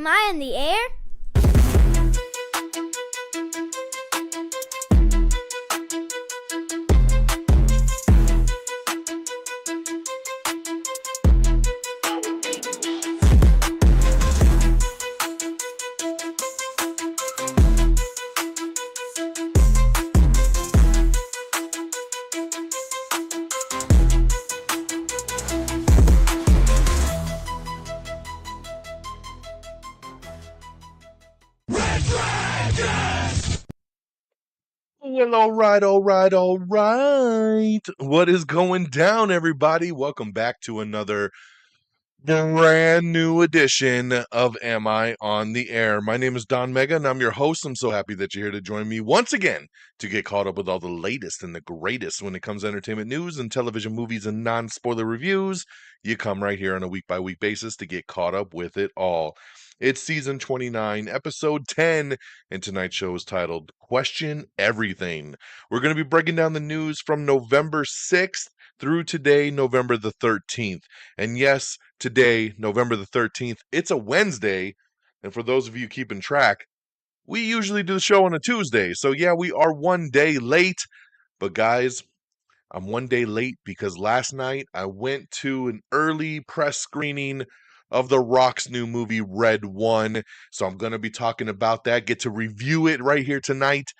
Am I in the air? Well, all right. What is going down, everybody? Welcome back to another brand new edition of Am I on the Air? My name is DONMEGA, and I'm your host. I'm so happy that you're here to join me once again to get caught up with all the latest and the greatest when it comes to entertainment news and television, movies, and non-spoiler reviews. You come right here on a week-by-week basis to get caught up with it all. It's season 29, episode 10, and tonight's show is titled Question Everything. We're going to be breaking down the news from November 6th through today, November the 13th. And yes, today, November the 13th, it's a Wednesday. And for those of you keeping track, we usually do the show on a Tuesday. So yeah, we are one day late. But guys, I'm one day late because last night I went to an early press screening of The Rock's new movie, Red One. So I'm going to be talking about that, get to review it right here tonight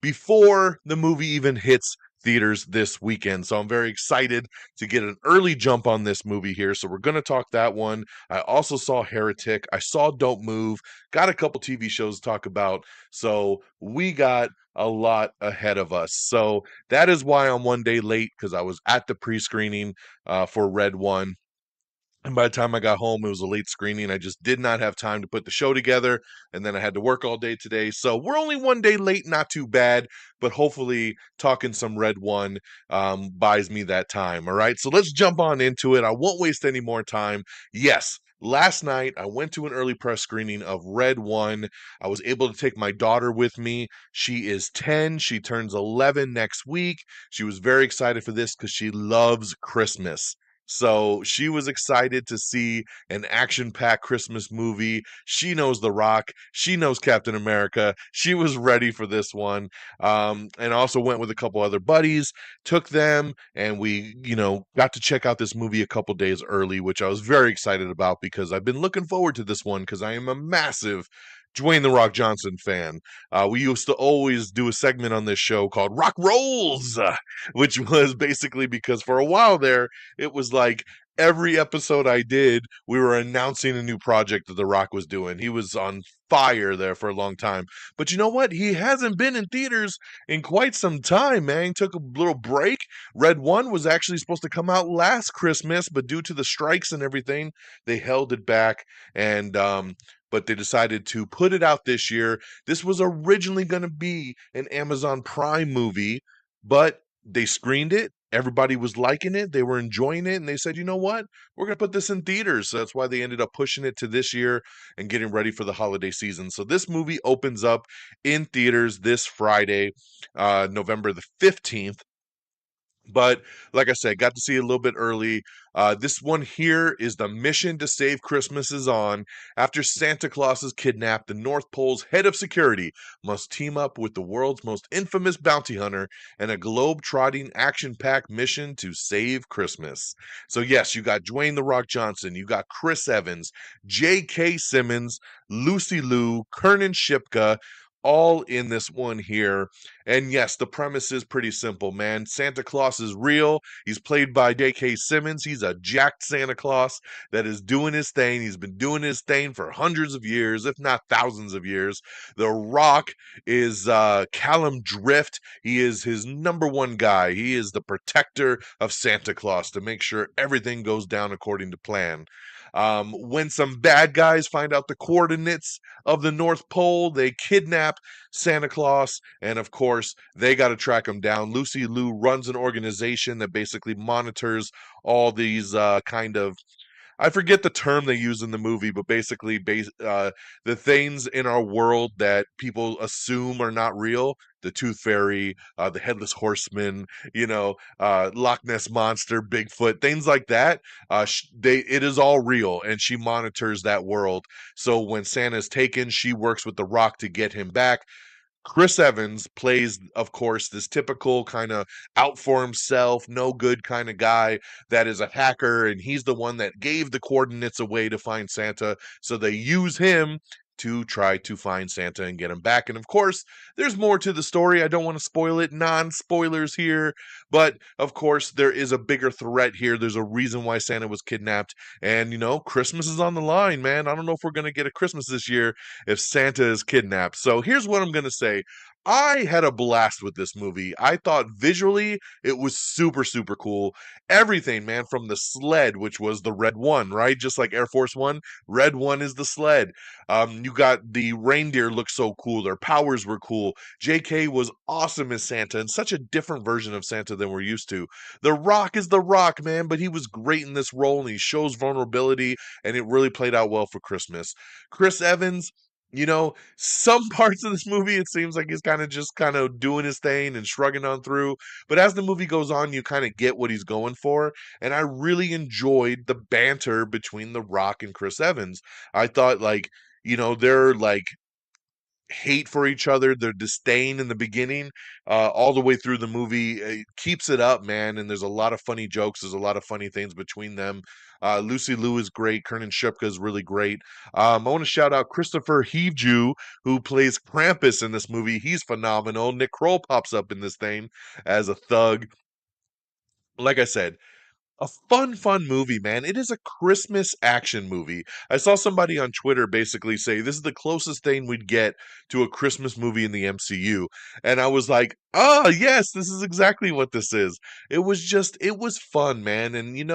before the movie even hits theaters this weekend. So I'm very excited to get an early jump on this movie here. So we're going to talk that one. I also saw Heretic. I saw Don't Move. Got a couple TV shows to talk about. So we got a lot ahead of us. So that is why I'm one day late, because I was at the pre-screening for Red One. And by the time I got home, it was a late screening. I just did not have time to put the show together. And then I had to work all day today. So we're only one day late, not too bad. But hopefully talking some Red One buys me that time. All right. So let's jump on into it. I won't waste any more time. Yes. Last night, I went to an early press screening of Red One. I was able to take my daughter with me. She is 10. She turns 11 next week. She was very excited for this because she loves Christmas. So she was excited to see an action-packed Christmas movie. She knows The Rock. She knows Captain America. She was ready for this one. And also went with a couple other buddies, took them, and we, got to check out this movie a couple days early, which I was very excited about because I've been looking forward to this one because I am a massive Dwayne "The Rock" Johnson fan. We used to always do a segment on this show called Rock Rolls, which was basically because for a while there, it was like every episode I did, we were announcing a new project that The Rock was doing. He was on fire there for a long time. But you know what? He hasn't been in theaters in quite some time, man. He took a little break. Red One was actually supposed to come out last Christmas, but due to the strikes and everything, they held it back. And but they decided to put it out this year. This was originally going to be an Amazon Prime movie, but they screened it. Everybody was liking it. They were enjoying it. And they said, you know what? We're going to put this in theaters. So that's why they ended up pushing it to this year and getting ready for the holiday season. So this movie opens up in theaters this Friday, November the 15th. But like I said, got to see it a little bit early. This one here is The Mission to Save Christmas is on. After Santa Claus is kidnapped, the North Pole's head of security must team up with the world's most infamous bounty hunter and a globe-trotting, action-packed mission to save Christmas. So yes, you got Dwayne "The Rock" Johnson, you got Chris Evans, J.K. Simmons, Lucy Liu, Kernan Shipka, all in this one here. And yes, the premise is pretty simple, man. Santa Claus is real. He's played by J.K. Simmons. He's a jacked Santa Claus that is doing his thing. He's been doing his thing for hundreds of years, if not thousands of years. The Rock is Callum Drift. He is his number one guy. He is the protector of Santa Claus to make sure everything goes down according to plan. When some bad guys find out the coordinates of the North Pole, they kidnap Santa Claus, and of course, they got to track him down. Lucy Liu runs an organization that basically monitors all these I forget the term they use in the movie, but basically, the things in our world that people assume are not real, the Tooth Fairy, the Headless Horseman, Loch Ness Monster, Bigfoot, things like that. It is all real, and she monitors that world. So when Santa is taken, she works with the Rock to get him back. Chris Evans plays, of course, this typical kind of out for himself, no good kind of guy that is a hacker, and he's the one that gave the coordinates away to find Santa. So they use him to try to find Santa and get him back. And of course, there's more to the story. I don't want to spoil it, non spoilers here, but of course, there is a bigger threat here. There's a reason why Santa was kidnapped, and Christmas is on the line, man. I don't know if we're going to get a Christmas this year if Santa is kidnapped. So here's what I'm going to say. I had a blast with this movie. I thought visually it was super, super cool. Everything, man, from the sled, which was the red one, right? Just like Air Force One, red one is the sled. You got the reindeer look so cool. Their powers were cool. JK was awesome as Santa and such a different version of Santa than we're used to. The Rock is the Rock, man, but he was great in this role and he shows vulnerability and it really played out well for Christmas. Chris Evans, some parts of this movie, it seems like he's kind of doing his thing and shrugging on through. But as the movie goes on, you kind of get what he's going for. And I really enjoyed the banter between The Rock and Chris Evans. I thought, they're like hate for each other, their disdain in the beginning, all the way through the movie. It keeps it up, man. And there's a lot of funny jokes. There's a lot of funny things between them. Lucy Liu is great. Kernan Shipka is really great. I want to shout out Christopher Heveju, who plays Krampus in this movie. He's phenomenal. Nick Kroll pops up in this thing as a thug. Like I said, a fun movie, man. It is a Christmas action movie. I saw somebody on Twitter basically say this is the closest thing we'd get to a Christmas movie in the MCU. And I was like, oh, yes, this is exactly what this is. It was fun, man. And,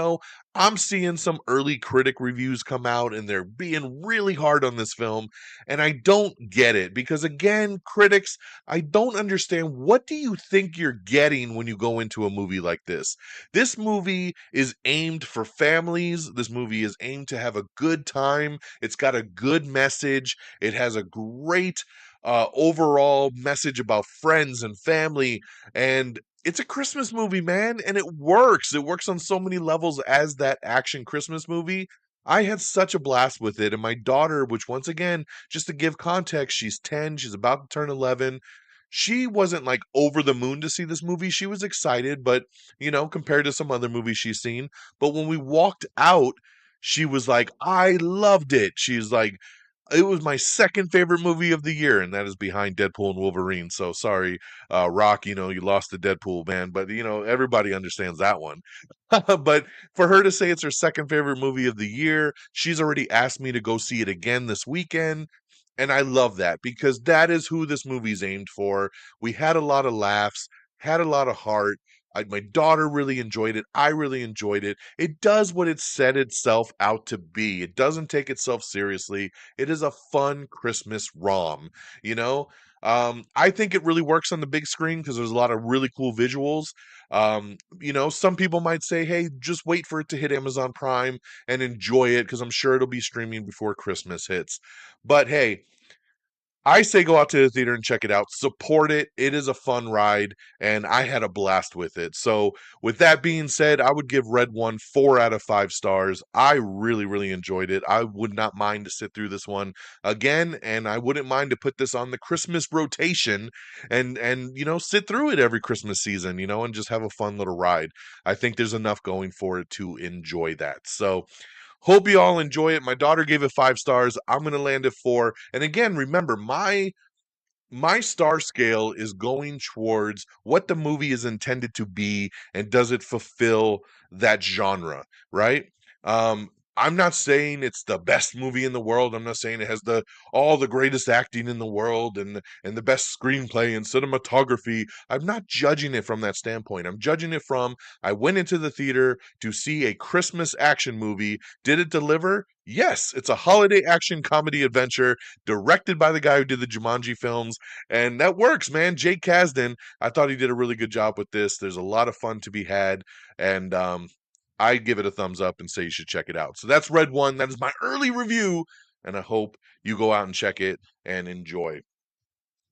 I'm seeing some early critic reviews come out and they're being really hard on this film. And I don't get it because, again, critics, I don't understand. What do you think you're getting when you go into a movie like this? This movie is aimed for families. This movie is aimed to have a good time. It's got a good message. It has a great overall message about friends and family. And it's a Christmas movie, man. And it works. It works on so many levels as that action Christmas movie. I had such a blast with it. And my daughter, which once again, just to give context, she's 10, she's about to turn 11. She wasn't like over the moon to see this movie. She was excited, but compared to some other movies she's seen. But when we walked out, she was like, I loved it. She's like, it was my second favorite movie of the year, and that is behind Deadpool and Wolverine. So sorry, Rock, you lost the Deadpool, man. But, everybody understands that one. But for her to say it's her second favorite movie of the year, she's already asked me to go see it again this weekend. And I love that because that is who this movie's aimed for. We had a lot of laughs, had a lot of heart. My daughter really enjoyed it. I really enjoyed it. It does what it set itself out to be. It doesn't take itself seriously. It is a fun Christmas rom, you know? I think it really works on the big screen because there's a lot of really cool visuals. Some people might say, hey, just wait for it to hit Amazon Prime and enjoy it because I'm sure it'll be streaming before Christmas hits. But hey, I say go out to the theater and check it out. Support it. It is a fun ride, and I had a blast with it. So, with that being said, I would give Red One 4 out of 5 stars. I really, really enjoyed it. I would not mind to sit through this one again, and I wouldn't mind to put this on the Christmas rotation and sit through it every Christmas season, and just have a fun little ride. I think there's enough going for it to enjoy that. So, hope you all enjoy it. My daughter gave it 5 stars. I'm gonna land it 4. And again, remember, my star scale is going towards what the movie is intended to be and does it fulfill that genre, right? Um, I'm not saying it's the best movie in the world. I'm not saying it has all the greatest acting in the world and the best screenplay and cinematography. I'm not judging it from that standpoint. I'm judging it from I went into the theater to see a Christmas action movie. Did it deliver? Yes, it's a holiday action comedy adventure directed by the guy who did the Jumanji films. And that works, man. Jake Kasdan, I thought he did a really good job with this. There's a lot of fun to be had. And I give it a thumbs up and say you should check it out. So that's Red One. That is my early review, and I hope you go out and check it and enjoy.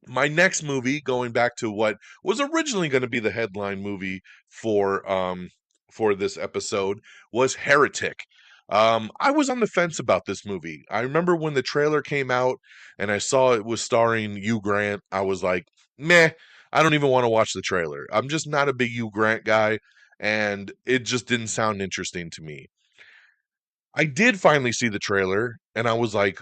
My next movie, going back to what was originally going to be the headline movie for this episode, was Heretic. I was on the fence about this movie. I remember when the trailer came out and I saw it was starring Hugh Grant. I was like, meh, I don't even want to watch the trailer. I'm just not a big Hugh Grant guy, and it just didn't sound interesting to me. I did finally see the trailer, and I was like,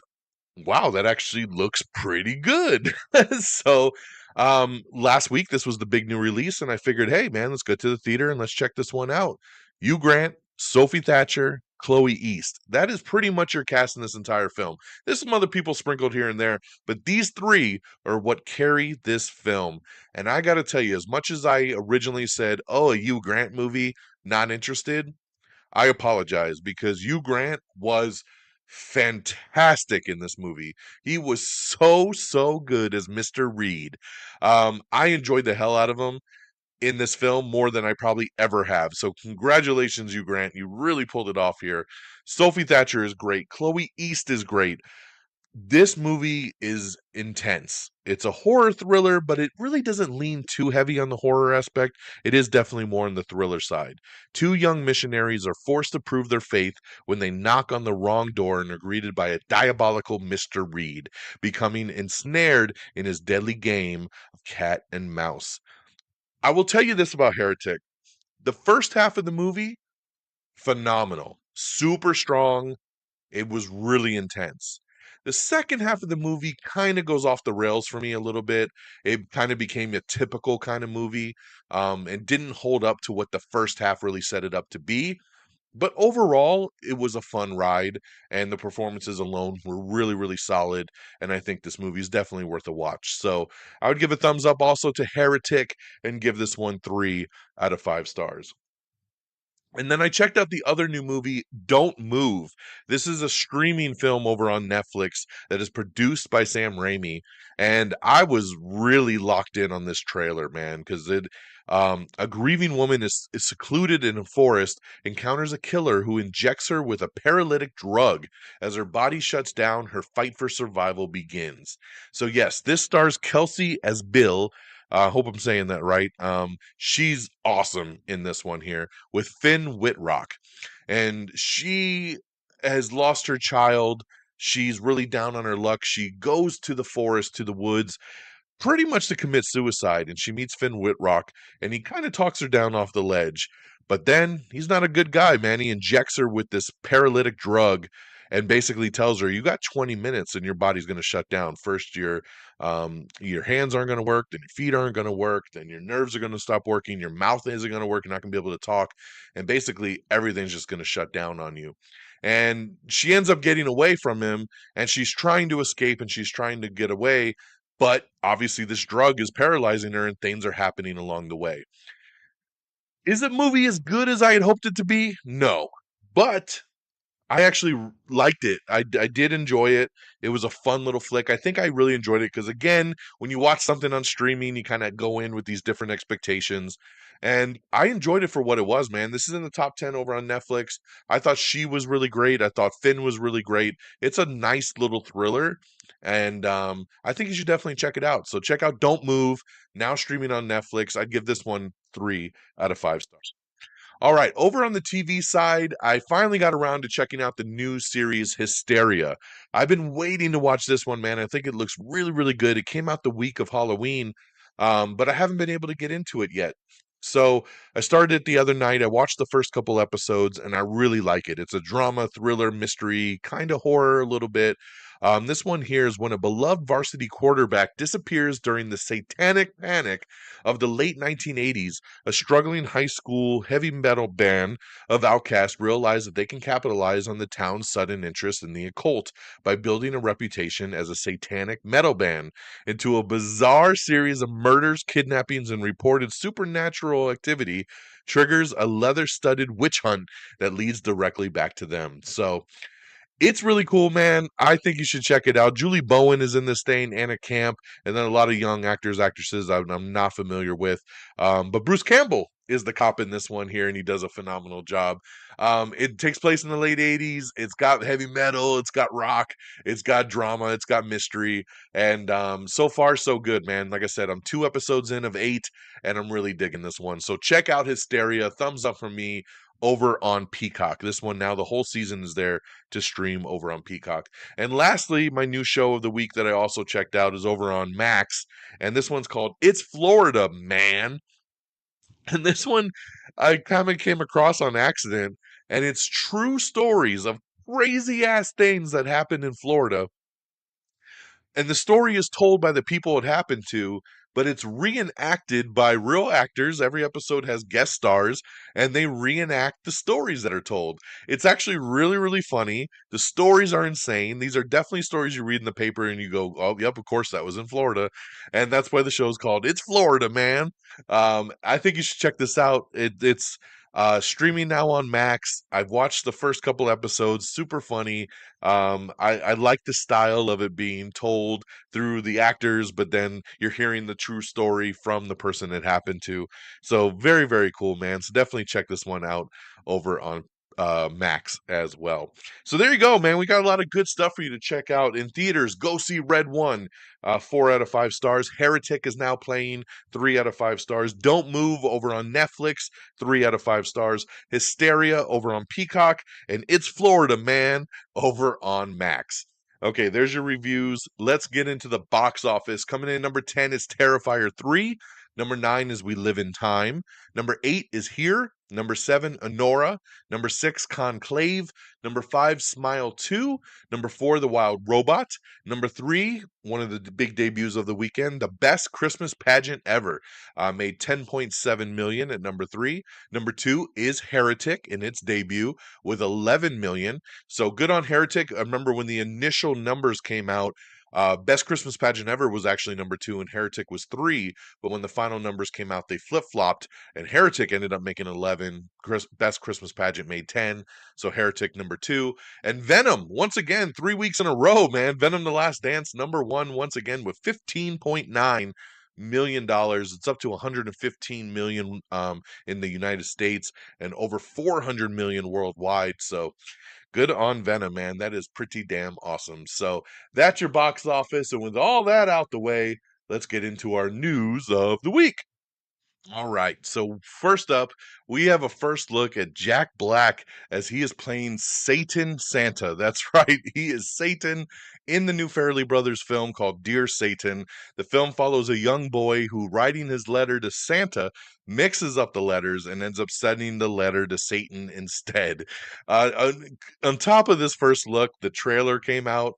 wow, that actually looks pretty good. So, last week, this was the big new release, and I figured, hey, man, let's go to the theater and let's check this one out. Hugh Grant, Sophie Thatcher, Chloe East. That is pretty much your cast in this entire film. There's some other people sprinkled here and there, but these three are what carry this film. And I got to tell you, as much as I originally said, oh, a Hugh Grant movie, not interested, I apologize because Hugh Grant was fantastic in this movie. He was so good as Mr. Reed. I enjoyed the hell out of him in this film more than I probably ever have. So congratulations, Hugh Grant. You really pulled it off here. Sophie Thatcher is great. Chloe East is great. This movie is intense. It's a horror thriller, but it really doesn't lean too heavy on the horror aspect. It is definitely more on the thriller side. Two young missionaries are forced to prove their faith when they knock on the wrong door and are greeted by a diabolical Mr. Reed, becoming ensnared in his deadly game of cat and mouse. I will tell you this about Heretic. The first half of the movie, phenomenal. Super strong. It was really intense. The second half of the movie kind of goes off the rails for me a little bit. It kind of became a typical kind of movie, and didn't hold up to what the first half really set it up to be. But overall, it was a fun ride, and the performances alone were really solid. And I think this movie is definitely worth a watch. So I would give a thumbs up also to Heretic and give this one 3 out of 5 stars. And then I checked out the other new movie, Don't Move. This is a streaming film over on Netflix that is produced by Sam Raimi. And I was really locked in on this trailer, man, because a grieving woman is secluded in a forest, encounters a killer who injects her with a paralytic drug. As her body shuts down, her fight for survival begins. So yes, this stars Kelsey as Bill. I hope I'm saying that right. She's awesome in this one here with Finn Whitrock. And she has lost her child. She's really down on her luck. She goes to the forest, to the woods, pretty much to commit suicide. And she meets Finn Whitrock, and he kind of talks her down off the ledge. But then he's not a good guy, man. He injects her with this paralytic drug and basically tells her, you got 20 minutes and your body's going to shut down. First, your hands aren't going to work, then your feet aren't going to work, then your nerves are going to stop working, your mouth isn't going to work, you're not going to be able to talk, and basically everything's just going to shut down on you. And she ends up getting away from him, and she's trying to escape and she's trying to get away, but obviously this drug is paralyzing her and things are happening along the way. Is the movie as good as I had hoped it to be? No. But I actually liked it. I did enjoy it. It was a fun little flick. I think I really enjoyed it because, again, when you watch something on streaming, you kind of go in with these different expectations. And I enjoyed it for what it was, man. This is in the top 10 over on Netflix. I thought she was really great. I thought Finn was really great. It's a nice little thriller. And I think you should definitely check it out. So check out Don't Move, now streaming on Netflix. I'd give this one 3 out of 5 stars. All right, over on the TV side, I finally got around to checking out the new series Hysteria. I've been waiting to watch this one, man. I think it looks really good. It came out the week of Halloween, but I haven't been able to get into it yet. So I started it the other night. I watched the first couple episodes, and I really like it. It's a drama, thriller, mystery, kind of horror a little bit. This one here is when a beloved varsity quarterback disappears during the satanic panic of the late 1980s. A struggling high school heavy metal band of outcasts realize that they can capitalize on the town's sudden interest in the occult by building a reputation as a satanic metal band into a bizarre series of murders, kidnappings, and reported supernatural activity triggers a leather-studded witch hunt that leads directly back to them. So it's really cool, man. I think you should check it out. Julie Bowen is in this thing, Anna Camp, and then a lot of young actors, actresses I'm not familiar with. But Bruce Campbell is the cop in this one here, and he does a phenomenal job. It takes place in the late 80s. It's got heavy metal, it's got rock, it's got drama, it's got mystery, and so far so good, man. Like I said, I'm 2 episodes in of 8, and I'm really digging this one. So check out Hysteria. Thumbs up from me over on Peacock. This one now, the whole season is there to stream over on Peacock. And lastly, my new show of the week that I also checked out is over on Max, and this one's called It's Florida, Man. And this one I kind of came across on accident, and it's true stories of crazy ass things that happened in Florida, and the story is told by the people it happened to, but it's reenacted by real actors. Every episode has guest stars, and they reenact the stories that are told. It's actually really, really funny. The stories are insane. These are definitely stories you read in the paper and you go, oh, yep, of course, that was in Florida. And that's why the show's called It's Florida, Man. I think you should check this out. It's streaming now on Max. I've watched the first couple episodes, super funny. I like the style of it being told through the actors, but then you're hearing the true story from the person it happened to. So very, very cool, man. So definitely check this one out over on Max as well. So there you go, man. We got a lot of good stuff for you to check out in theaters. Go see Red One, 4 out of 5 stars. Heretic is now playing, 3 out of 5 stars. Don't Move over on Netflix, 3 out of 5 stars. Hysteria over on Peacock, and It's Florida, Man over on Max. Okay, there's your reviews. Let's get into the box office. Coming in number 10 is Terrifier 3. Number 9 is We Live in Time. Number 8 is Here. Number 7, Honora. Number 6, Conclave. Number 5, Smile 2. Number 4, The Wild Robot. Number 3, one of the big debuts of the weekend, The Best Christmas Pageant Ever. Made $10.7 million at number 3. Number 2 is Heretic in its debut with $11 million. So good on Heretic. I remember when the initial numbers came out, Best Christmas Pageant Ever was actually number 2 and Heretic was 3. But when the final numbers came out, they flip-flopped, and Heretic ended up making 11. Best Christmas Pageant made 10. So Heretic number 2. And Venom, once again, 3 weeks in a row, man. Venom: The Last Dance, number 1 once again with $15.9 million. It's up to 115 million in the United States and over 400 million worldwide. So good on Venom, man. That is pretty damn awesome. So that's your box office. And with all that out the way, let's get into our news of the week. All right. So first up, we have a first look at Jack Black as he is playing Satan Santa. That's right. He is Satan in the new Farrelly Brothers film called Dear Satan. The film follows a young boy who, writing his letter to Santa, mixes up the letters and ends up sending the letter to Satan instead. On top of this first look, the trailer came out.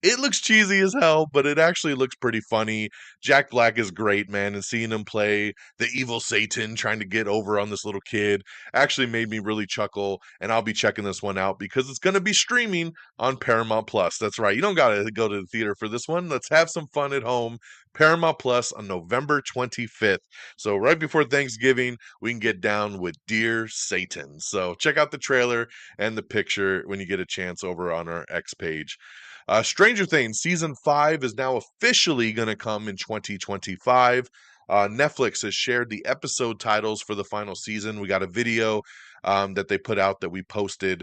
It looks cheesy as hell, but it actually looks pretty funny. Jack Black is great, man, and seeing him play the evil Satan trying to get over on this little kid actually made me really chuckle, and I'll be checking this one out because it's going to be streaming on Paramount Plus. That's right. You don't got to go to the theater for this one. Let's have some fun at home. Paramount Plus on November 25th. So right before Thanksgiving, we can get down with Dear Satan. So check out the trailer and the picture when you get a chance over on our X page. Stranger Things season 5 is now officially going to come in 2025. Netflix has shared the episode titles for the final season. We got a video that they put out that we posted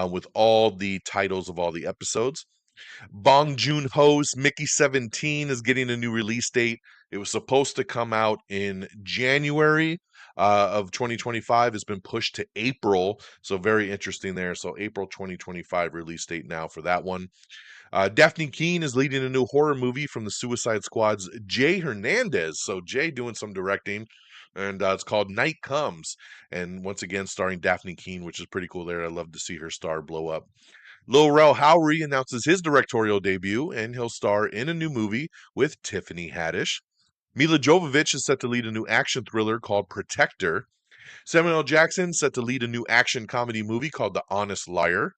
with all the titles of all the episodes. Bong Joon-ho's Mickey 17 is getting a new release date. It was supposed to come out in January of 2025. It's been pushed to April, so very interesting there. So April 2025 release date now for that one. Daphne Keane is leading a new horror movie from the Suicide Squad's Jay Hernandez. So Jay doing some directing, and it's called Night Comes. And once again, starring Daphne Keane, which is pretty cool there. I love to see her star blow up. Lil Rel Howery announces his directorial debut, and he'll star in a new movie with Tiffany Haddish. Mila Jovovich is set to lead a new action thriller called Protector. Samuel L. Jackson set to lead a new action comedy movie called The Honest Liar.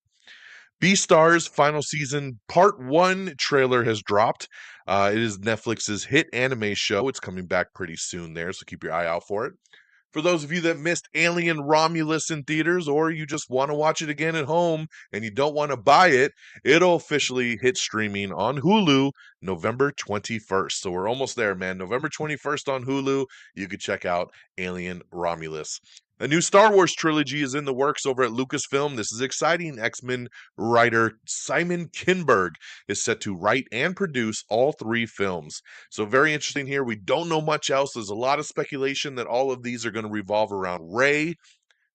Beastars final season part 1 trailer has dropped. It is Netflix's hit anime show. It's coming back pretty soon there, so keep your eye out for it. For those of you that missed Alien Romulus in theaters, or you just want to watch it again at home and you don't want to buy it, it'll officially hit streaming on Hulu November 21st. So we're almost there, man. November 21st on Hulu, you could check out Alien Romulus. A new Star Wars trilogy is in the works over at Lucasfilm. This is exciting. X-Men writer Simon Kinberg is set to write and produce all three films. So very interesting here. We don't know much else. There's a lot of speculation that all of these are going to revolve around Rey.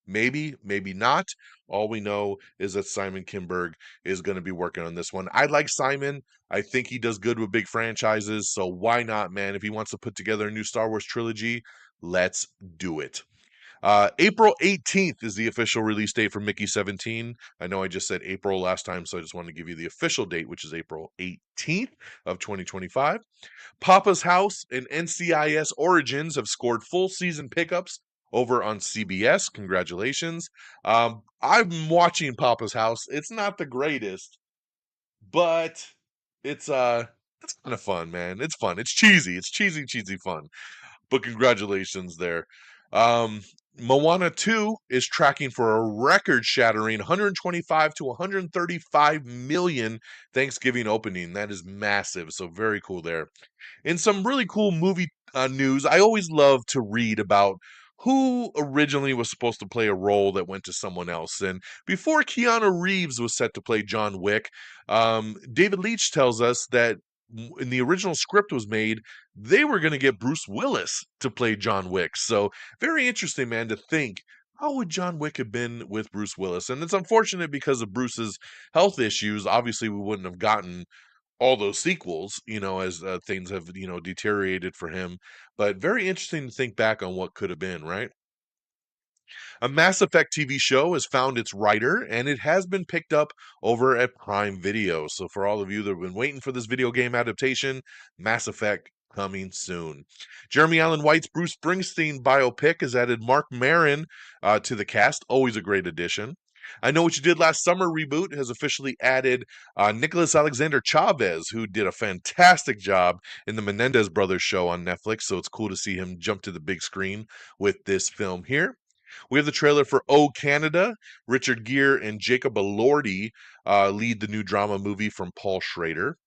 Maybe, maybe not. All we know is that Simon Kinberg is going to be working on this one. I like Simon. I think he does good with big franchises. So why not, man? If he wants to put together a new Star Wars trilogy, let's do it. April 18th is the official release date for Mickey 17. I know I just said April last time, so I just wanted to give you the official date, which is April 18th of 2025. Papa's House and NCIS Origins have scored full season pickups over on CBS. Congratulations. I'm watching Papa's House. It's not the greatest, but it's kind of fun, man. It's fun. It's cheesy. It's cheesy fun. But congratulations there. Um, Moana 2 is tracking for a record-shattering 125 to 135 million Thanksgiving opening. That is massive. So very cool there. In some really cool movie news, I always love to read about who originally was supposed to play a role that went to someone else. And before Keanu Reeves was set to play John Wick, David Leitch tells us that when the original script was made, they were going to get Bruce Willis to play John Wick. So very interesting, man, to think how would John Wick have been with Bruce Willis? And it's unfortunate because of Bruce's health issues. Obviously, we wouldn't have gotten all those sequels, as things have, deteriorated for him. But very interesting to think back on what could have been, right? A Mass Effect TV show has found its writer, and it has been picked up over at Prime Video. So, for all of you that have been waiting for this video game adaptation, Mass Effect coming soon. Jeremy Allen White's Bruce Springsteen biopic has added Mark Maron to the cast. Always a great addition. I Know What You Did Last Summer reboot has officially added Nicholas Alexander Chavez, who did a fantastic job in the Menendez Brothers show on Netflix. So it's cool to see him jump to the big screen with this film here. We have the trailer for Oh Canada. Richard Gere and Jacob Elordi lead the new drama movie from Paul Schrader.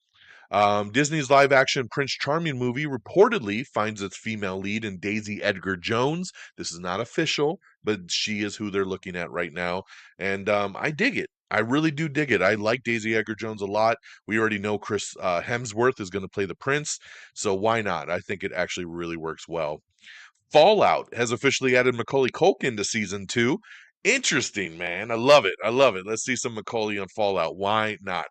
Disney's live-action Prince Charming movie reportedly finds its female lead in Daisy Edgar Jones. This is not official, but she is who they're looking at right now. And I dig it. I really do dig it. I like Daisy Edgar Jones a lot. We already know Chris Hemsworth is going to play the prince, so why not? I think it actually really works well. Fallout has officially added Macaulay Culkin to season 2. Interesting, man. I love it. I love it. Let's see some Macaulay on Fallout. Why not?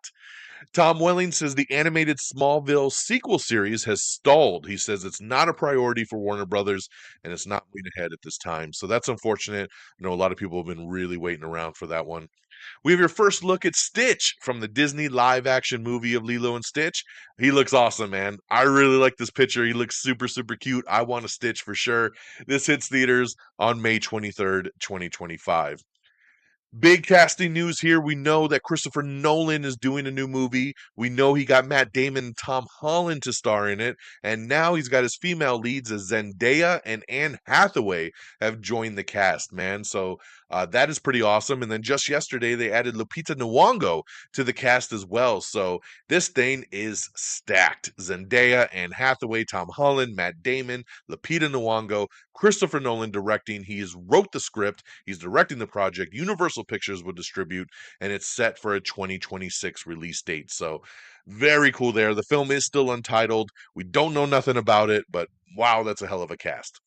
Tom Welling says the animated Smallville sequel series has stalled. He says it's not a priority for Warner Brothers and it's not moving ahead at this time. So that's unfortunate. I know a lot of people have been really waiting around for that one. We have your first look at Stitch from the Disney live action movie of Lilo and Stitch. He looks awesome, man. I really like this picture. He looks super cute. I want a Stitch for sure. This hits theaters on May 23rd, 2025. Big casting news here. We know that Christopher Nolan is doing a new movie. We know he got Matt Damon and Tom Holland to star in it. And now he's got his female leads as Zendaya and Anne Hathaway have joined the cast, man. So that is pretty awesome. And then just yesterday, they added Lupita Nyong'o to the cast as well. So this thing is stacked. Zendaya, Anne Hathaway, Tom Holland, Matt Damon, Lupita Nyong'o, Christopher Nolan directing. He has wrote the script. He's directing the project. Universal Pictures will distribute, and it's set for a 2026 release date. So very cool there. The film is still untitled. We don't know nothing about it, but wow, that's a hell of a cast.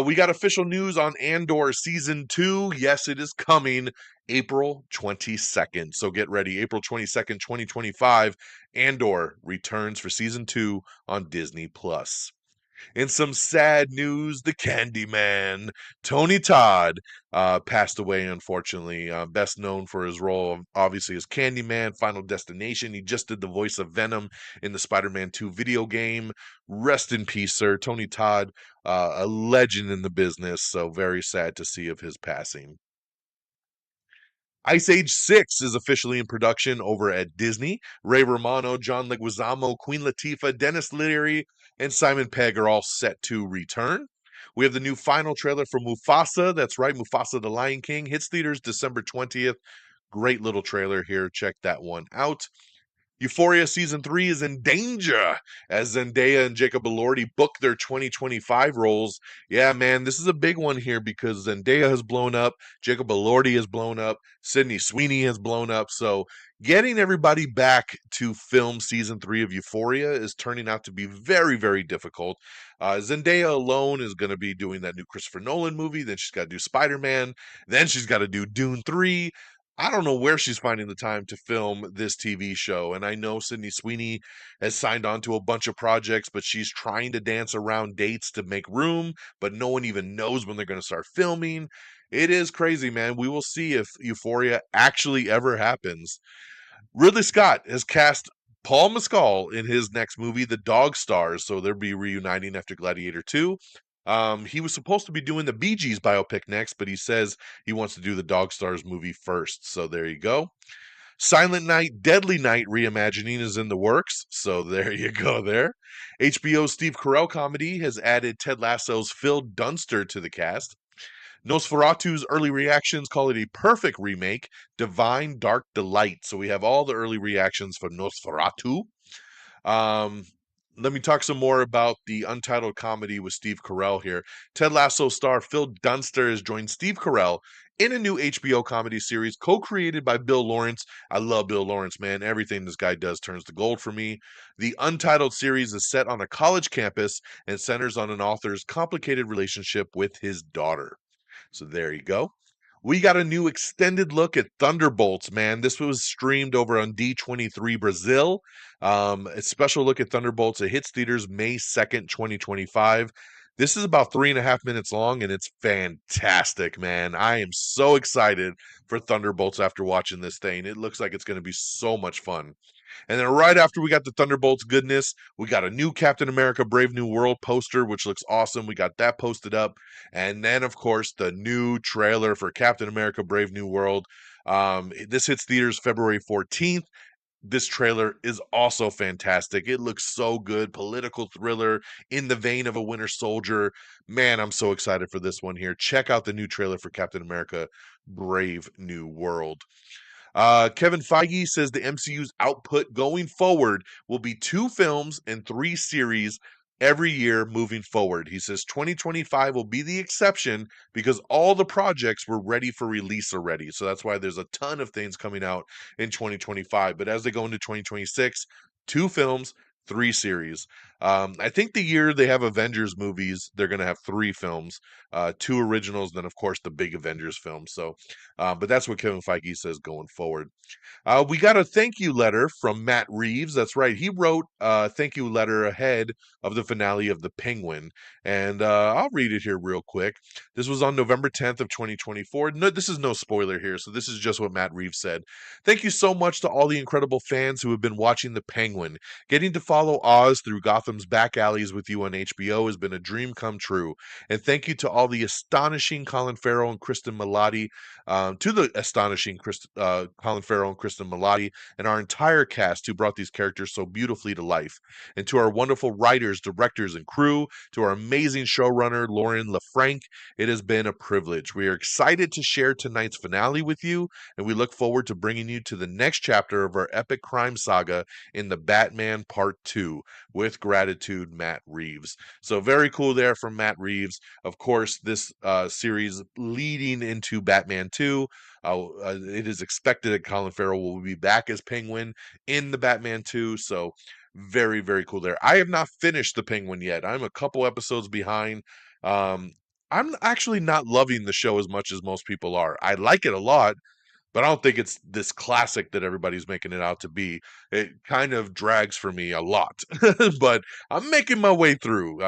We got official news on Andor Season 2. Yes, it is coming April 22nd. So get ready. April 22nd, 2025. Andor returns for Season 2 on Disney+. In some sad news, the Candyman, Tony Todd, passed away, unfortunately. Best known for his role, obviously, as Candyman, Final Destination. He just did the voice of Venom in the Spider-Man 2 video game. Rest in peace, sir. Tony Todd, a legend in the business, so very sad to see of his passing. Ice Age 6 is officially in production over at Disney. Ray Romano, John Leguizamo, Queen Latifah, Dennis Leary, and Simon Pegg are all set to return. We have the new final trailer for Mufasa. That's right, Mufasa the Lion King. Hits theaters December 20th. Great little trailer here. Check that one out. Euphoria season 3 is in danger as Zendaya and Jacob Elordi book their 2025 roles. Yeah, man, this is a big one here because Zendaya has blown up, Jacob Elordi has blown up, Sydney Sweeney has blown up. So getting everybody back to film season 3 of Euphoria is turning out to be very, very difficult. Zendaya alone is going to be doing that new Christopher Nolan movie. Then she's got to do Spider-Man. Then she's got to do Dune 3. I don't know where she's finding the time to film this TV show. And I know Sydney Sweeney has signed on to a bunch of projects, but she's trying to dance around dates to make room, but no one even knows when they're going to start filming. It is crazy, man. We will see if Euphoria actually ever happens. Ridley Scott has cast Paul Mescal in his next movie, The Dog Stars, so they'll be reuniting after Gladiator 2. He was supposed to be doing the Bee Gees biopic next, but he says he wants to do the Dog Stars movie first. So there you go. Silent Night, Deadly Night reimagining is in the works. So there you go there. HBO's Steve Carell comedy has added Ted Lasso's Phil Dunster to the cast. Nosferatu's early reactions call it a perfect remake, Divine Dark Delight. So we have all the early reactions for Nosferatu. Um, Let me talk some more about the untitled comedy with Steve Carell here. Ted Lasso star Phil Dunster has joined Steve Carell in a new HBO comedy series co-created by Bill Lawrence. I love Bill Lawrence, man. Everything this guy does turns to gold for me. The untitled series is set on a college campus and centers on an author's complicated relationship with his daughter. So there you go. We got a new extended look at Thunderbolts, man. This was streamed over on D23 Brazil. A special look at Thunderbolts. It hits theaters May 2nd, 2025. This is about 3.5 minutes long, and it's fantastic, man. I am so excited for Thunderbolts after watching this thing. It looks like it's going to be so much fun. And then right after we got the Thunderbolts goodness, we got a new Captain America Brave New World poster, which looks awesome. We got that posted up. And then, of course, the new trailer for Captain America Brave New World. This hits theaters February 14th. This trailer is also fantastic. It looks so good. Political thriller in the vein of a Winter Soldier. Man, I'm so excited for this one here. Check out the new trailer for Captain America Brave New World. Kevin Feige says the MCU's output going forward will be 2 films and 3 series every year moving forward. He says 2025 will be the exception because all the projects were ready for release already. So that's why there's a ton of things coming out in 2025. But as they go into 2026, 2 films, 3 series. I think the year they have Avengers movies, they're going to have 3 films, 2 originals, then of course the big Avengers film. So, but that's what Kevin Feige says going forward. We got a thank you letter from Matt Reeves. That's right. He wrote a thank you letter ahead of the finale of The Penguin. And I'll read it here real quick. This was on November 10th of 2024. No, this is no spoiler here. So this is just what Matt Reeves said. Thank you so much to all the incredible fans who have been watching The Penguin. Getting to follow Oz through Gotham's back alleys with you on HBO has been a dream come true. And thank you to all the astonishing Colin Farrell and Kristen Milotti, to the astonishing Colin Farrell and Kristen Milotti, and our entire cast who brought these characters so beautifully to life. And to our wonderful writers, directors, and crew, to our amazing showrunner, Lauren LaFranc, it has been a privilege. We are excited to share tonight's finale with you, and we look forward to bringing you to the next chapter of our epic crime saga in The Batman Part 2. With gratitude, Matt Reeves. So very cool there from Matt Reeves. Of course, this series leading into Batman 2. It is expected that Colin Farrell will be back as Penguin in the Batman 2. So very, very cool there. I have not finished the Penguin yet. I'm a couple episodes behind. I'm actually not loving the show as much as most people are. I like it a lot, but I don't think it's this classic that everybody's making it out to be. It kind of drags for me a lot, but I'm making my way through.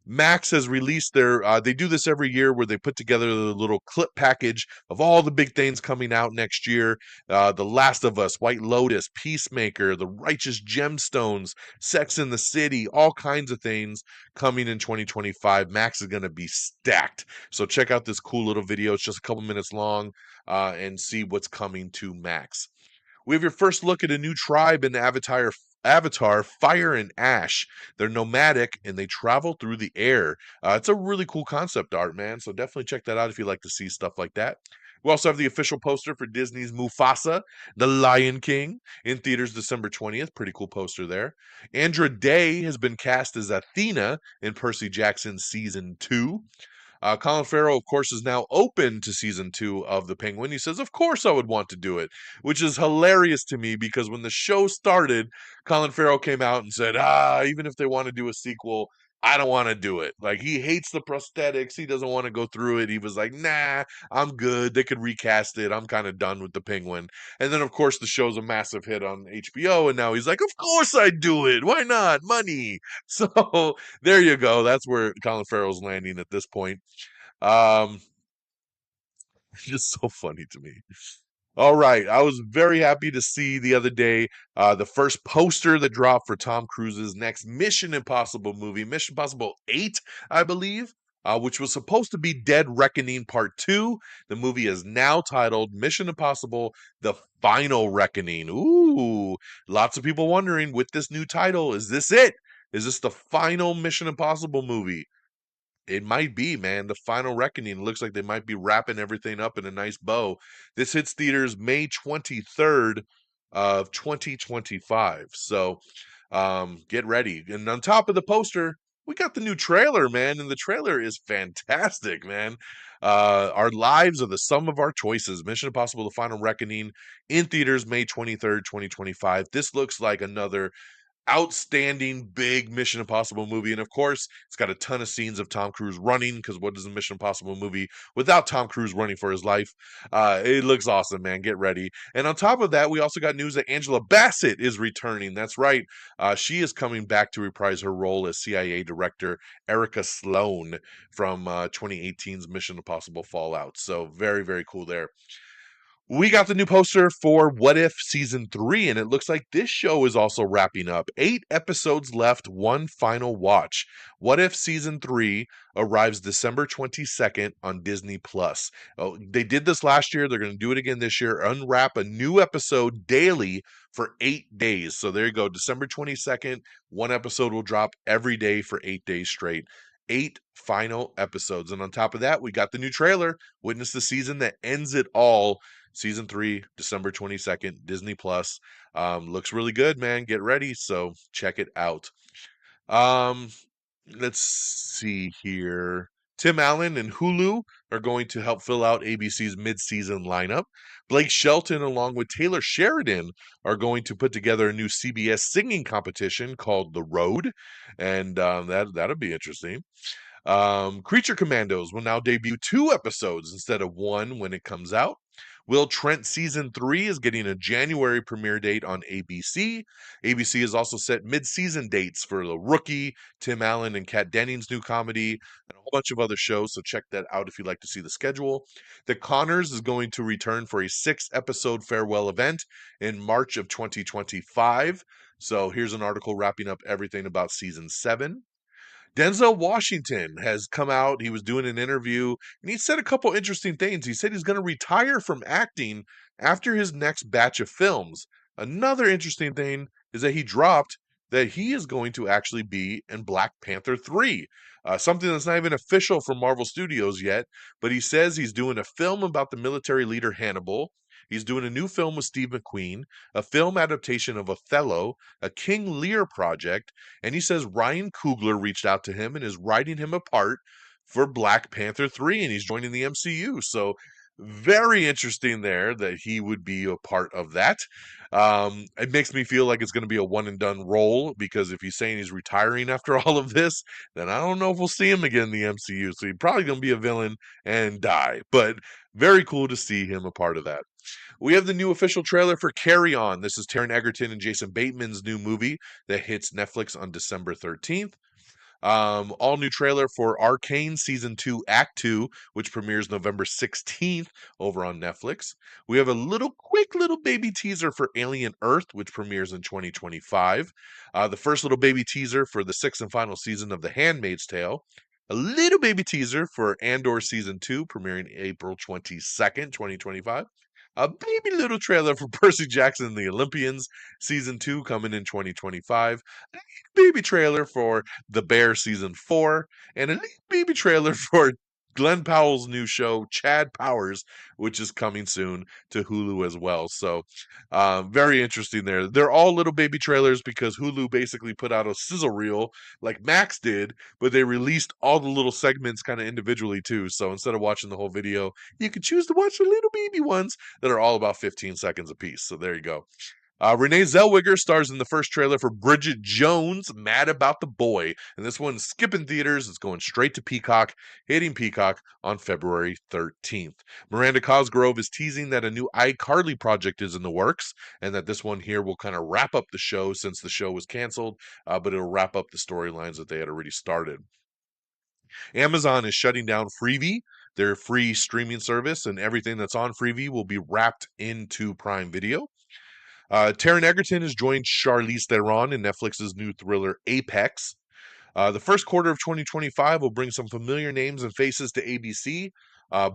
Max has released their, they do this every year where they put together the little clip package of all the big things coming out next year. The Last of Us, White Lotus, Peacemaker, The Righteous Gemstones, Sex in the City, all kinds of things coming in 2025. Max is going to be stacked. So check out this cool little video. It's just a couple minutes long, and see what's coming to Max. We have your first look at a new tribe in Avatar Fire and Ash. They're nomadic and they travel through the air. It's a really cool concept art, man. So definitely check that out if you like to see stuff like that. We also have the official poster for Disney's Mufasa, the Lion King, in theaters December 20th. Pretty cool poster there. Andra Day has been cast as Athena in Percy Jackson's season 2. Colin Farrell, of course, is now open to season 2 of The Penguin. He says, "Of course I would want to do it," which is hilarious to me because when the show started, Colin Farrell came out and said, even if they want to do a sequel, I don't want to do it. Like, he hates the prosthetics. He doesn't want to go through it. He was like, nah, I'm good. They could recast it. I'm kind of done with The Penguin. And then, of course, the show's a massive hit on HBO. And now he's like, of course I'd do it. Why not? Money. So there you go. That's where Colin Farrell's landing at this point. Um, just so funny to me. All right. I was very happy to see the other day the first poster that dropped for Tom Cruise's next Mission Impossible movie, Mission Impossible 8, I believe, which was supposed to be Dead Reckoning Part 2. The movie is now titled Mission Impossible The Final Reckoning. Ooh, lots of people wondering with this new title, is this it? Is this the final Mission Impossible movie? It might be, man. The Final Reckoning looks like they might be wrapping everything up in a nice bow. This hits theaters May 23rd of 2025. So get ready. And on top of the poster, we got the new trailer, man. And the trailer is fantastic, man. Our lives are the sum of our choices. Mission Impossible: The Final Reckoning in theaters May 23rd, 2025. This looks like another outstanding big Mission Impossible movie. And of course, it's got a ton of scenes of Tom Cruise running, because what is a Mission Impossible movie without Tom Cruise running for his life? It looks awesome, man. Get ready. And on top of that, we also got news that Angela Bassett is returning. That's right. She is coming back to reprise her role as CIA Director Erica Sloan from 2018's Mission Impossible Fallout. So very, very cool there. We got the new poster for What If Season 3, and it looks like this show is also wrapping up. 8 episodes left, one final watch. What If Season 3 arrives December 22nd on Disney Plus. Oh, they did this last year. They're going to do it again this year. Unwrap a new episode daily for 8 days. So there you go. December 22nd, one episode will drop every day for 8 days straight. 8 final episodes. And on top of that, we got the new trailer, Witness the Season That Ends It All. Season 3, December 22nd, Disney Plus. Looks really good, man. Get ready. So check it out. Um, let's see here. Tim Allen and Hulu are going to help fill out ABC's mid-season lineup. Blake Shelton, along with Taylor Sheridan, are going to put together a new CBS singing competition called The Road, and that'll be interesting. Creature Commandos will now debut 2 episodes instead of 1 when it comes out. Will Trent Season 3 is getting a January premiere date on ABC. ABC has also set mid-season dates for The Rookie, Tim Allen and Kat Dennings' new comedy, and a whole bunch of other shows, so check that out if you'd like to see the schedule. The Conners is going to return for a 6-episode farewell event in March of 2025. So here's an article wrapping up everything about Season 7. Denzel Washington has come out. He was doing an interview and he said a couple interesting things. He said he's going to retire from acting after his next batch of films. Another interesting thing is that he dropped that he is going to actually be in Black Panther 3. Something that's not even official from Marvel Studios yet, but he says he's doing a film about the military leader Hannibal. He's doing a new film with Steve McQueen, a film adaptation of Othello, a King Lear project, and he says Ryan Coogler reached out to him and is writing him a part for Black Panther 3, and he's joining the MCU. So very interesting there that he would be a part of that. It makes me feel like it's going to be a one and done role, because if he's saying he's retiring after all of this, then I don't know if we'll see him again in the MCU. So he's probably going to be a villain and die. But very cool to see him a part of that. We have the new official trailer for Carry On. This is Taron Egerton and Jason Bateman's new movie that hits Netflix on December 13th. All new trailer for Arcane Season 2 Act 2, which premieres November 16th over on Netflix. We have a quick little baby teaser for Alien Earth, which premieres in 2025. The first little baby teaser for the 6th and final season of The Handmaid's Tale. A little baby teaser for Andor Season 2, premiering April 22nd, 2025. A baby little trailer for Percy Jackson and the Olympians, Season 2 coming in 2025. A baby trailer for The Bear Season 4. And a baby trailer for Glenn Powell's new show, Chad Powers, which is coming soon to Hulu as well. So, very interesting there. They're all little baby trailers because Hulu basically put out a sizzle reel like Max did, but they released all the little segments kind of individually too. So instead of watching the whole video, you can choose to watch the little baby ones that are all about 15 seconds apiece. So there you go. Renee Zellweger stars in the first trailer for Bridget Jones' Mad About the Boy. And this one's skipping theaters. It's going straight to Peacock, hitting Peacock on February 13th. Miranda Cosgrove is teasing that a new iCarly project is in the works and that this one here will kind of wrap up the show since the show was canceled, but it'll wrap up the storylines that they had already started. Amazon is shutting down Freevee, their free streaming service, and everything that's on Freevee will be wrapped into Prime Video. Taron Egerton has joined Charlize Theron in Netflix's new thriller Apex. The first quarter of 2025 will bring some familiar names and faces to ABC,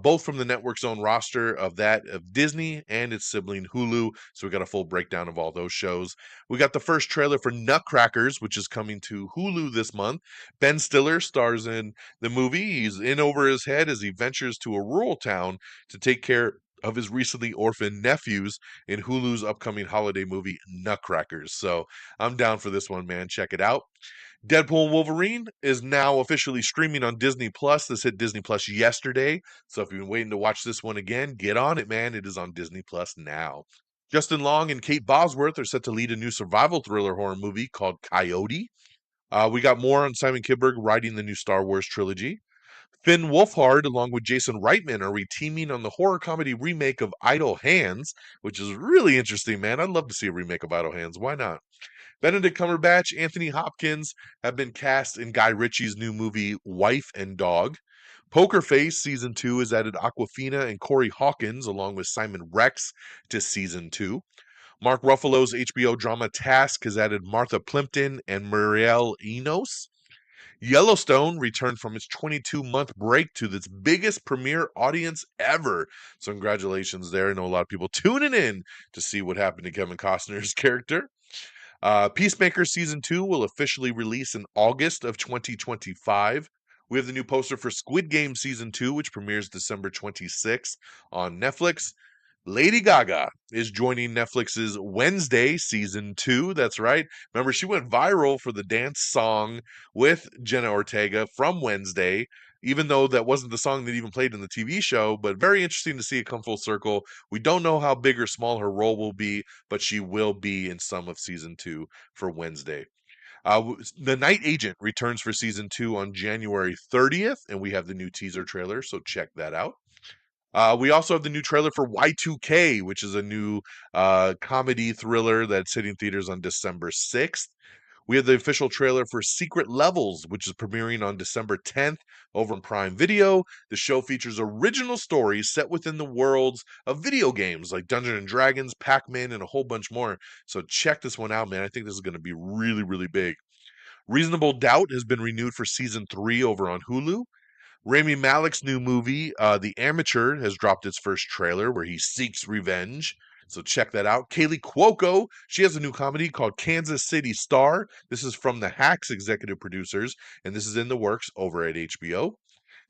both from the network's own roster of that of Disney and its sibling Hulu. So we got a full breakdown of all those shows. We got the first trailer for Nutcrackers, which is coming to Hulu this month. Ben Stiller stars in the movie. He's in over his head as he ventures to a rural town to take care of his recently orphaned nephews in Hulu's upcoming holiday movie Nutcrackers. So I'm down for this one, man. Check it out. Deadpool and Wolverine is now officially streaming on Disney Plus. This hit Disney Plus yesterday. So if you've been waiting to watch this one again, get on it, man. It is on Disney Plus now. Justin Long and Kate Bosworth are set to lead a new survival thriller horror movie called Coyote. We got more on Simon Kinberg writing the new Star Wars trilogy. Finn Wolfhard, along with Jason Reitman, are re-teaming on the horror comedy remake of Idle Hands, which is really interesting, man. I'd love to see a remake of Idle Hands. Why not? Benedict Cumberbatch, Anthony Hopkins have been cast in Guy Ritchie's new movie Wife and Dog. Poker Face Season 2 has added Awkwafina and Corey Hawkins along with Simon Rex to Season 2. Mark Ruffalo's HBO drama Task has added Martha Plimpton and Muriel Enos. Yellowstone returned from its 22-month break to its biggest premiere audience ever. So congratulations there. I know a lot of people tuning in to see what happened to Kevin Costner's character. Peacemaker Season 2 will officially release in August of 2025. We have the new poster for Squid Game Season 2, which premieres December 26th on Netflix. Lady Gaga is joining Netflix's Wednesday Season 2. That's right. Remember, she went viral for the dance song with Jenna Ortega from Wednesday, even though that wasn't the song that even played in the TV show. But very interesting to see it come full circle. We don't know how big or small her role will be, but she will be in some of Season 2 for Wednesday. The Night Agent returns for Season 2 on January 30th, and we have the new teaser trailer, so check that out. We also have the new trailer for Y2K, which is a new comedy thriller that's hitting theaters on December 6th. We have the official trailer for Secret Levels, which is premiering on December 10th over on Prime Video. The show features original stories set within the worlds of video games like Dungeons and Dragons, Pac-Man, and a whole bunch more. So check this one out, man. I think this is going to be really, really big. Reasonable Doubt has been renewed for Season 3 over on Hulu. Rami Malek's new movie, The Amateur, has dropped its first trailer where he seeks revenge. So check that out. Kaylee Cuoco, she has a new comedy called Kansas City Star. This is from the Hacks executive producers, and this is in the works over at HBO.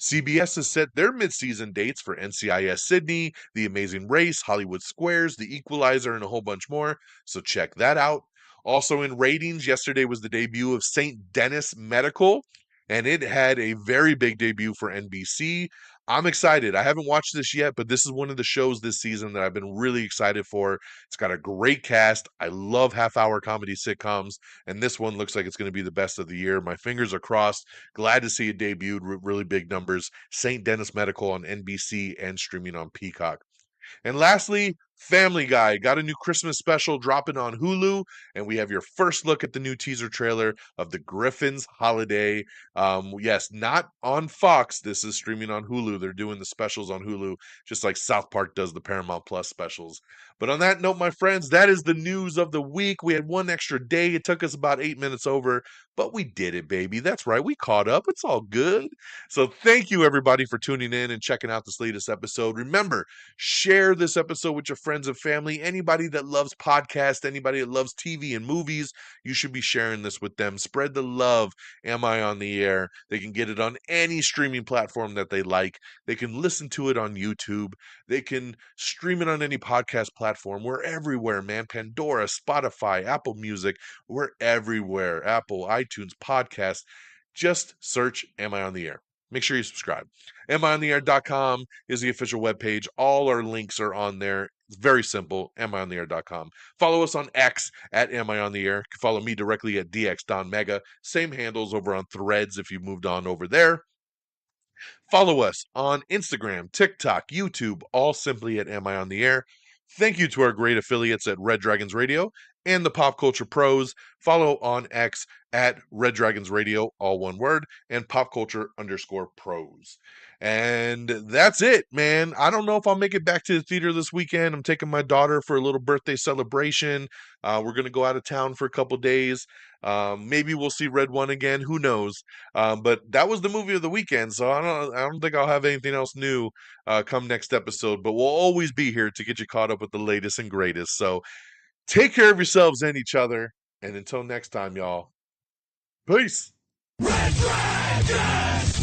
CBS has set their mid-season dates for NCIS Sydney, The Amazing Race, Hollywood Squares, The Equalizer, and a whole bunch more. So check that out. Also in ratings, yesterday was the debut of St. Denis Medical, and it had a very big debut for NBC. I'm excited. I haven't watched this yet, but this is one of the shows this season that I've been really excited for. It's got a great cast. I love half-hour comedy sitcoms, and this one looks like it's going to be the best of the year. My fingers are crossed. Glad to see it debuted with really big numbers. St. Denis Medical on NBC and streaming on Peacock. And lastly, Family Guy got a new Christmas special dropping on Hulu, and we have your first look at the new teaser trailer of the Griffin's Holiday. Yes, not on Fox. This is streaming on Hulu. They're doing the specials on Hulu, just like South Park does the Paramount Plus specials. But on that note, my friends, that is the news of the week. We had one extra day. It took us about 8 minutes over, but we did it, baby. That's right. We caught up. It's all good. So thank you, everybody, for tuning in and checking out this latest episode. Remember, share this episode with your friends and family. Anybody that loves podcasts, anybody that loves TV and movies, you should be sharing this with them. Spread the love. Am I on the Air? They can get it on any streaming platform that they like. They can listen to it on YouTube. They can stream it on any podcast platform. We're everywhere, man. Pandora, Spotify, Apple Music. We're everywhere. Apple, iTunes, podcasts. Just search Am I on the Air? Make sure you subscribe. AmIOnTheAir.com is the official webpage. All our links are on there. It's very simple. AmIOnTheAir.com. Follow us on X at Am I on the Air. Follow me directly at DXDonMega. Same handles over on Threads if you moved on over there. Follow us on Instagram, TikTok, YouTube, all simply at Am I on the Air. Thank you to our great affiliates at Red Dragons Radio and the Pop Culture Pros. Follow on X at Red Dragons Radio, all one word, and PopCulture_Pros. And that's it, man. I don't know if I'll make it back to the theater this weekend. I'm taking my daughter for a little birthday celebration. We're going to go out of town for a couple days. Maybe we'll see Red One again. Who knows? But that was the movie of the weekend, so I don't think I'll have anything else new come next episode. But we'll always be here to get you caught up with the latest and greatest. So take care of yourselves and each other. And until next time, y'all. Peace. Red Dragons!